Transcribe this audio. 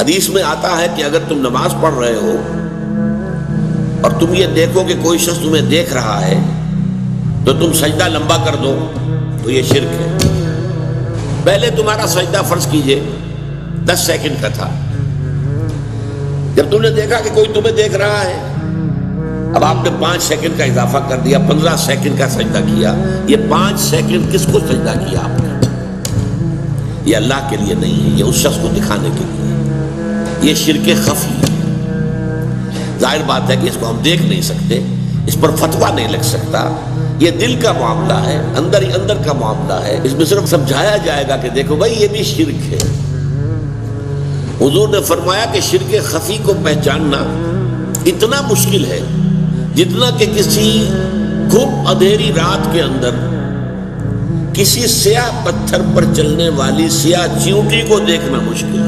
حدیث میں آتا ہے کہ اگر تم نماز پڑھ رہے ہو اور تم یہ دیکھو کہ کوئی شخص تمہیں دیکھ رہا ہے تو تم سجدہ لمبا کر دو تو یہ شرک ہے۔ پہلے تمہارا سجدہ فرض کیجئے 10 سیکنڈ کا تھا، جب تم نے دیکھا کہ کوئی تمہیں دیکھ رہا ہے اب آپ نے 5 سیکنڈ کا اضافہ کر دیا، 15 سیکنڈ کا سجدہ کیا۔ یہ 5 سیکنڈ کس کو سجدہ کیا آپ نے؟ یہ اللہ کے لیے نہیں ہے، یہ اس شخص کو دکھانے کے لیے ہے۔ یہ شرک خفی ہے۔ ظاہر بات ہے کہ اس کو ہم دیکھ نہیں سکتے، اس پر فتویٰ نہیں لگ سکتا، یہ دل کا معاملہ ہے، اندر ہی اندر کا معاملہ ہے۔ اس میں صرف سمجھایا جائے گا کہ دیکھو بھائی یہ بھی شرک ہے۔ حضور نے فرمایا کہ شرک خفی کو پہچاننا اتنا مشکل ہے جتنا کہ کسی گھپ اندھیری رات کے اندر کسی سیاہ پتھر پر چلنے والی سیاہ چیونٹی کو دیکھنا مشکل ہے۔